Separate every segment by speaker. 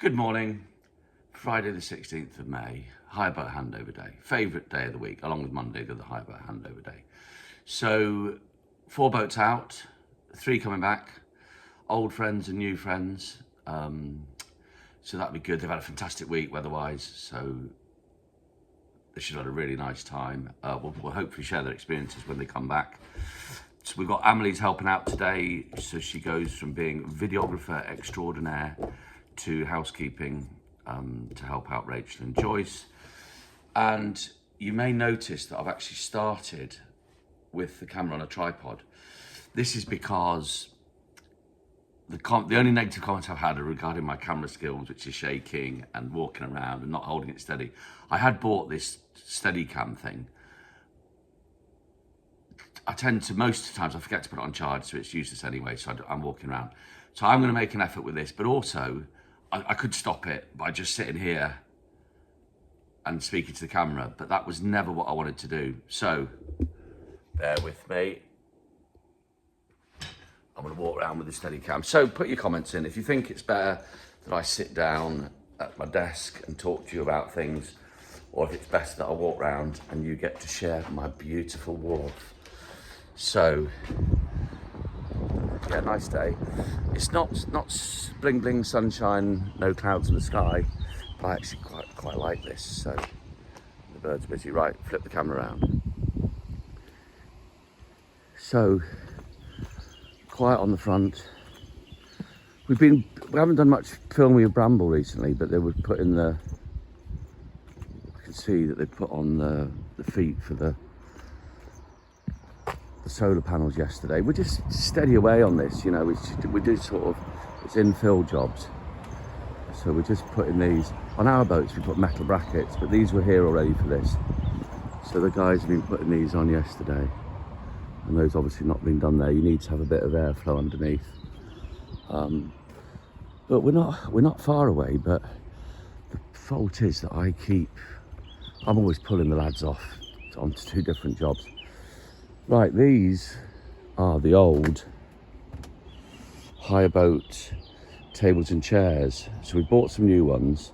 Speaker 1: Good morning. Friday the 16th of May, hire boat handover day. Favourite day of the week, along with Monday, the hire boat handover day. So 4 boats out, 3 coming back, old friends and new friends. So that'll be good. They've had a fantastic week weather-wise, so they should have had a really nice time. We'll hopefully share their experiences when they come back. So we've got Amelie's helping out today. So she goes from being videographer extraordinaire to housekeeping to help out Rachel and Joyce. And you may notice that I've actually started with the camera on a tripod. This is because the only negative comments I've had are regarding my camera skills, which is shaking and walking around and not holding it steady. I had bought this Steadicam thing. I tend to, most of the times, I forget to put it on charge, so it's useless anyway, so I'm walking around. So I'm gonna make an effort with this, but also, I could stop it by just sitting here and speaking to the camera, but that was never what I wanted to do. So, bear with me. I'm gonna walk around with the Steadicam. So put your comments in. If you think it's better that I sit down at my desk and talk to you about things, or if it's best that I walk around and you get to share my beautiful wharf. So, yeah, nice day. It's not bling bling sunshine, no clouds in the sky, but I actually quite like this. So the bird's busy. Right, flip the camera around. So quiet on the front. We haven't done much filming of Bramble recently, but they were put in the. I can see that they put on the feet for the solar panels yesterday. We're just steady away on this, you know. We do sort of, it's infill jobs. So we're just putting these on our boats. We put metal brackets, but these were here already for this. So the guys have been putting these on yesterday, and those obviously not been done there. You need to have a bit of airflow underneath. But we're not far away. But the fault is that I'm always pulling the lads off onto 2 different jobs. Right, these are the old hire boat tables and chairs. So we bought some new ones,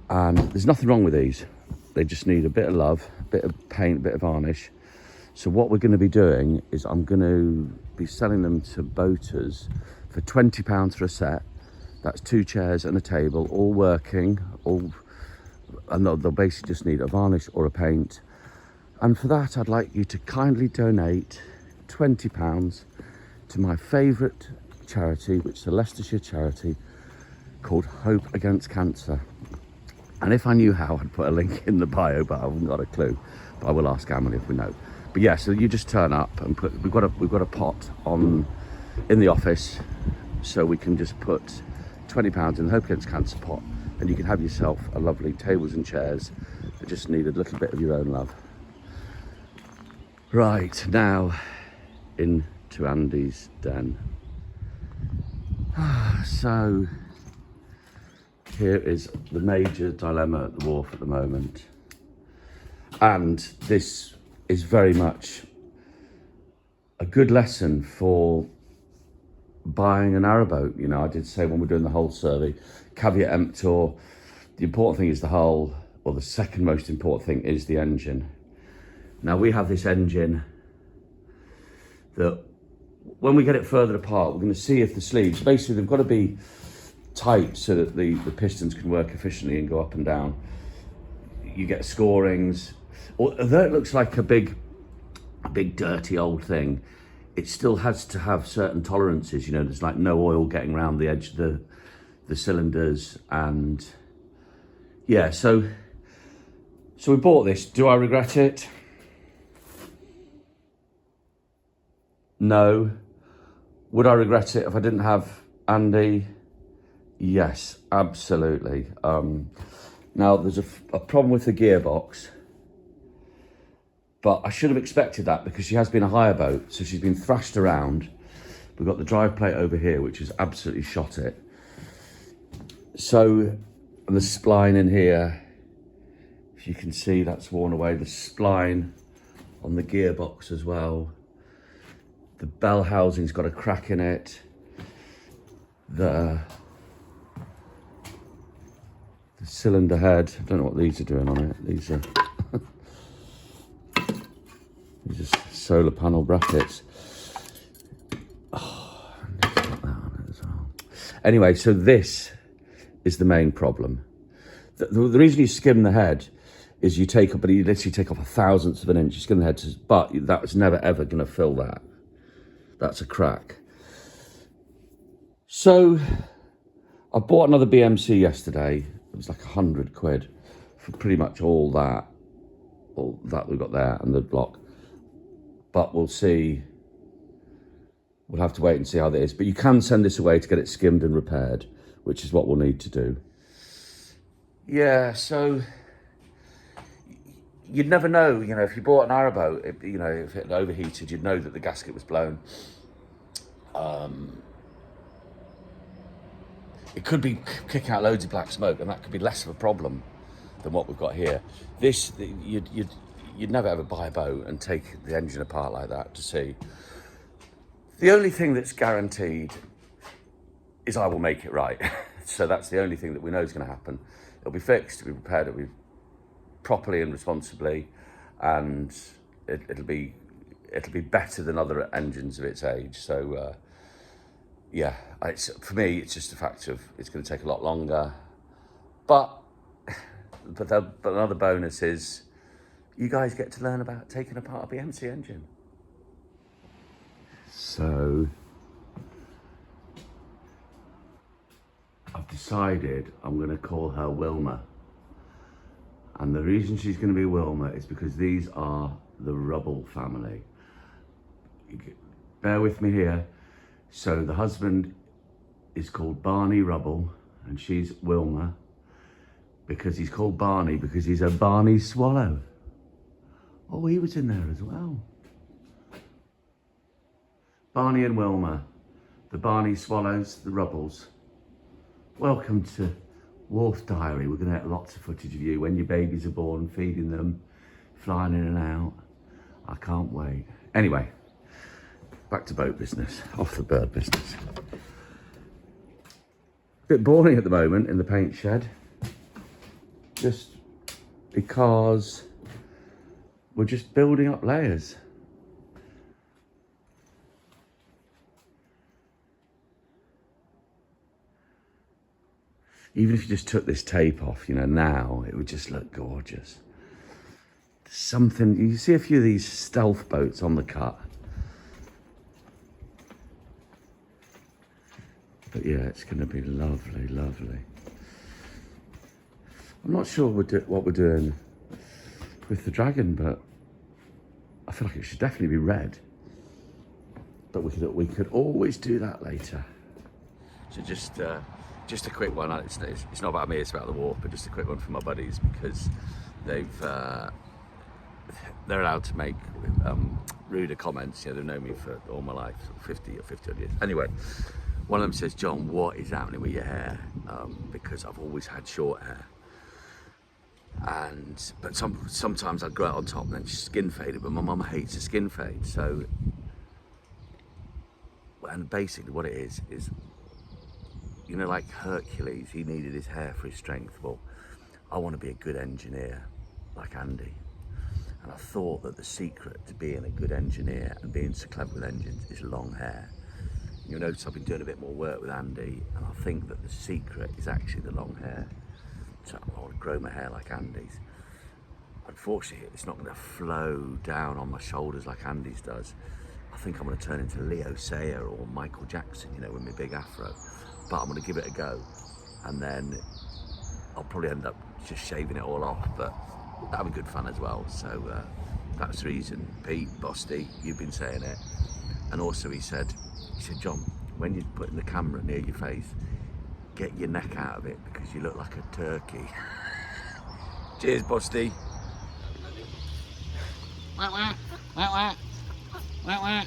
Speaker 1: and there's nothing wrong with these. They just need a bit of love, a bit of paint, a bit of varnish. So what we're going to be doing is I'm going to be selling them to boaters for £20 for a set. That's 2 chairs and a table, all working, and they'll basically just need a varnish or a paint. And for that, I'd like you to kindly donate £20 to my favourite charity, which is a Leicestershire charity called Hope Against Cancer. And if I knew how, I'd put a link in the bio, but I haven't got a clue. But I will ask Emily if we know. But yeah, so you just turn up and we've got a pot in the office, so we can just put £20 in the Hope Against Cancer pot, and you can have yourself a lovely tables and chairs that just need a little bit of your own love. Right, now into Andy's den. So here is the major dilemma at the wharf at the moment. And this is very much a good lesson for buying an arrowboat. You know, I did say when we're doing the hull survey, caveat emptor, the important thing is the hull, or the second most important thing is the engine. Now we have this engine that when we get it further apart, we're going to see if the sleeves, basically they've got to be tight so that the pistons can work efficiently and go up and down. You get scorings, although it looks like a big dirty old thing, it still has to have certain tolerances. You know, there's like no oil getting around the edge of the cylinders, and yeah, so we bought this. Do I regret it? No. Would I regret it if I didn't have Andy? Yes, absolutely. Now there's a problem with the gearbox, but I should have expected that because she has been a hire boat, so she's been thrashed around. We've got the drive plate over here, which has absolutely shot it. So, and the spline in here, if you can see, that's worn away. The spline on the gearbox as well. The bell housing's got a crack in it. The cylinder head. I don't know what these are doing on it. These are these are solar panel brackets. Oh, I need to put that on it as well. Anyway, so this is the main problem. The reason you skim the head is you literally take off 1/1000th of an inch. You skim the head, but that's never ever going to fill that. That's a crack. So I bought another BMC yesterday. It was like 100 quid for pretty much all that we've got there and the block. But we'll see. We'll have to wait and see how that is. But you can send this away to get it skimmed and repaired, which is what we'll need to do. Yeah, so you'd never know, if you bought an arrowboat, if it had overheated, you'd know that the gasket was blown. It could be kicking out loads of black smoke, and that could be less of a problem than what we've got here. You'd never ever buy a boat and take the engine apart like that to see. The only thing that's guaranteed is I will make it right. So that's the only thing that we know is going to happen. It'll be fixed, it'll be repaired, it'll be properly and responsibly, and it'll be better than other engines of its age. So yeah, for me, it's just a fact of it's going to take a lot longer. But another bonus is you guys get to learn about taking apart a BMC engine. So I've decided I'm going to call her Wilma. And the reason she's going to be Wilma is because these are the Rubble family. Bear with me here. So the husband is called Barney Rubble and she's Wilma because he's called Barney because he's a Barney swallow. Oh, he was in there as well. Barney and Wilma, the Barney swallows, the Rubbles. Welcome to Wharf Diary. We're going to get lots of footage of you when your babies are born, feeding them, flying in and out. I can't wait. Anyway, back to boat business, off the bird business. A bit boring at the moment in the paint shed, just because we're just building up layers. Even if you just took this tape off, now it would just look gorgeous. Something, you see a few of these stealth boats on the cut. But yeah, it's going to be lovely, lovely. I'm not sure what we're doing with the dragon, but I feel like it should definitely be red. But we could always do that later. So just a quick one. It's not about me, it's about the Wharf, but just a quick one for my buddies because they're allowed to make ruder comments. They've known me for all my life, 50 odd years. Anyway, one of them says, "John, what is happening with your hair?" Because I've always had short hair, but sometimes I grow it on top and then skin fade it. But my mum hates a skin fade, so and basically what it is like Hercules, he needed his hair for his strength. Well, I want to be a good engineer like Andy. And I thought that the secret to being a good engineer and being so clever with engines is long hair. You'll notice I've been doing a bit more work with Andy, and I think that the secret is actually the long hair. So I want to grow my hair like Andy's. Unfortunately, it's not going to flow down on my shoulders like Andy's does. I think I'm going to turn into Leo Sayer or Michael Jackson, with my big afro. But I'm going to give it a go, and then I'll probably end up just shaving it all off, but that'll be good fun as well. So that's the reason. Pete, Bosty, you've been saying it. And also he said, John, when you're putting the camera near your face, get your neck out of it because you look like a turkey. Cheers, Bosty. Wah, wah, wah, wah. Wah, wah.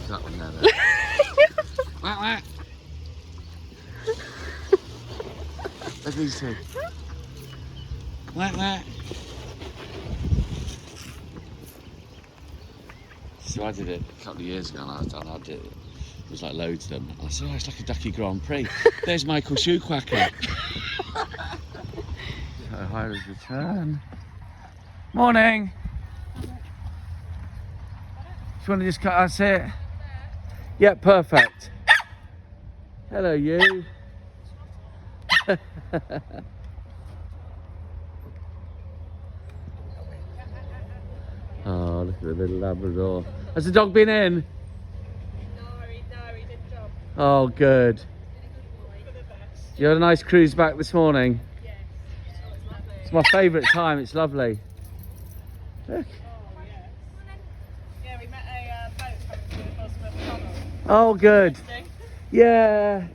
Speaker 1: That one there. Wah, wah. Look at these two. Wah, wah. So I did it a couple of years ago, and I did it. There was like loads of them. And I said, "Oh, it's like a ducky Grand Prix." There's Michael Shoequacker. Highland's return. Morning. Just want to just cut. That's it. Yeah, perfect. Hello, you. Oh, look at the little Labrador. Has the dog been in?
Speaker 2: No, he did the job.
Speaker 1: Oh, good. You had a nice cruise back this morning?
Speaker 2: Yes. Oh, it's lovely.
Speaker 1: It's my favourite time, it's lovely. Look.
Speaker 2: Oh, yes. Yeah, we met a boat coming through the Bosworth Tunnel.
Speaker 1: Oh, good.
Speaker 2: Interesting.
Speaker 1: Yeah.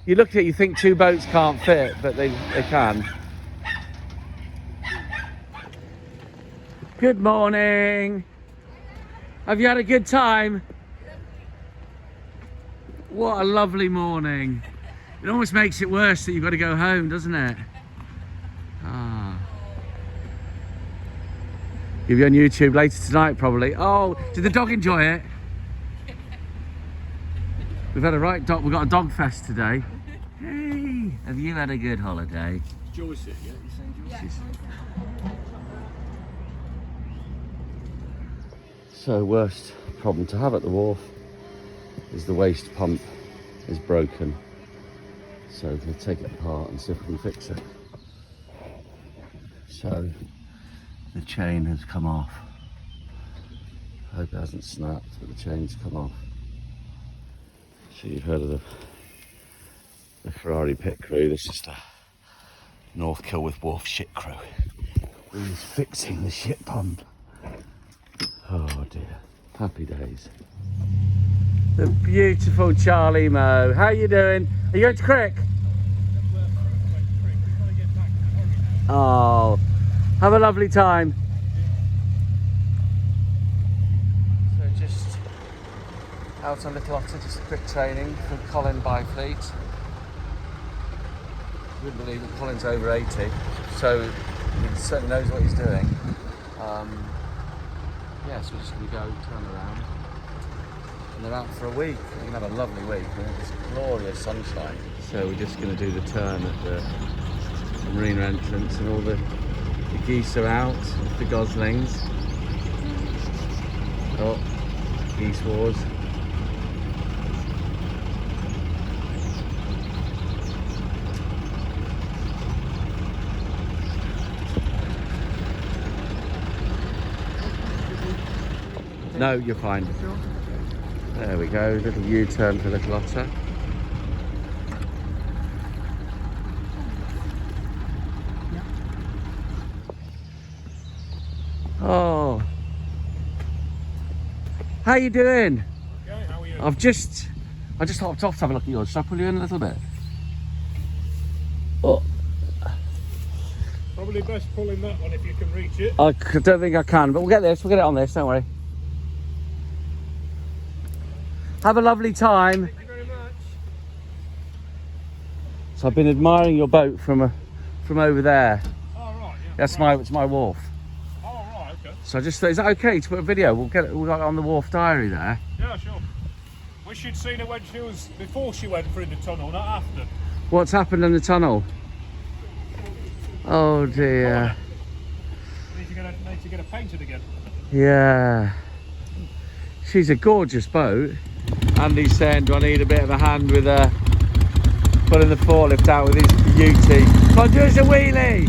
Speaker 1: You look at it, you think two boats can't fit, but they can. Good morning. Have you had a good time? What a lovely morning. It almost makes it worse that you've got to go home, doesn't it? Ah. You'll be on YouTube later tonight, probably. Oh, did the dog enjoy it? We've had we've got a dog fest today. Hey, have you had a good holiday?
Speaker 3: Joyce, yeah? You saying Joyce?
Speaker 1: So, worst problem to have at the wharf is the waste pump is broken. So we'll take it apart and see if we can fix it. So the chain has come off. I hope it hasn't snapped, but the chain's come off. So you've heard of the Ferrari pit crew. This is the North Kilworth Wharf shit crew. Who's fixing the shit pump? Oh dear, happy days. The beautiful Charlie Mo. How you doing? Are you going to Crick? Oh, have a lovely time. So just out on Little Otter, just a quick training for Colin Byfleet. Wouldn't believe it, Colin's over 80, so he certainly knows what he's doing. Yeah, so we're just going to go turn around. And they're out for a week. We're going to have a lovely week. It's glorious sunshine. So we're just going to do the turn at the marina entrance, and all the geese are out, the goslings. Oh, geese wars. No, you're fine. There we go, little U-turn for Little Otter. Oh, how you doing?
Speaker 3: Okay, how are you?
Speaker 1: I just hopped off to have a look at yours. Shall I pull you in a little bit? Oh,
Speaker 3: Probably best pulling that one if you can reach it.
Speaker 1: I don't think I can, but we'll get this. We'll get it on this. Don't worry. Have a lovely time.
Speaker 3: Thank you very much.
Speaker 1: So I've been admiring your boat from over there.
Speaker 3: Oh, right, yeah.
Speaker 1: That's
Speaker 3: right.
Speaker 1: it's my wharf.
Speaker 3: Oh, right, okay.
Speaker 1: So I just thought, is that okay to put a video? We'll got it on the Wharf Diary there.
Speaker 3: Yeah, sure. Wish you'd seen her when she was, before she went through the tunnel, not after.
Speaker 1: What's happened in the tunnel? Oh dear.
Speaker 3: Need to get her painted again.
Speaker 1: Yeah. She's a gorgeous boat. Andy's saying, do I need a bit of a hand with pulling the forklift out with his beauty? Come on, do us a wheelie!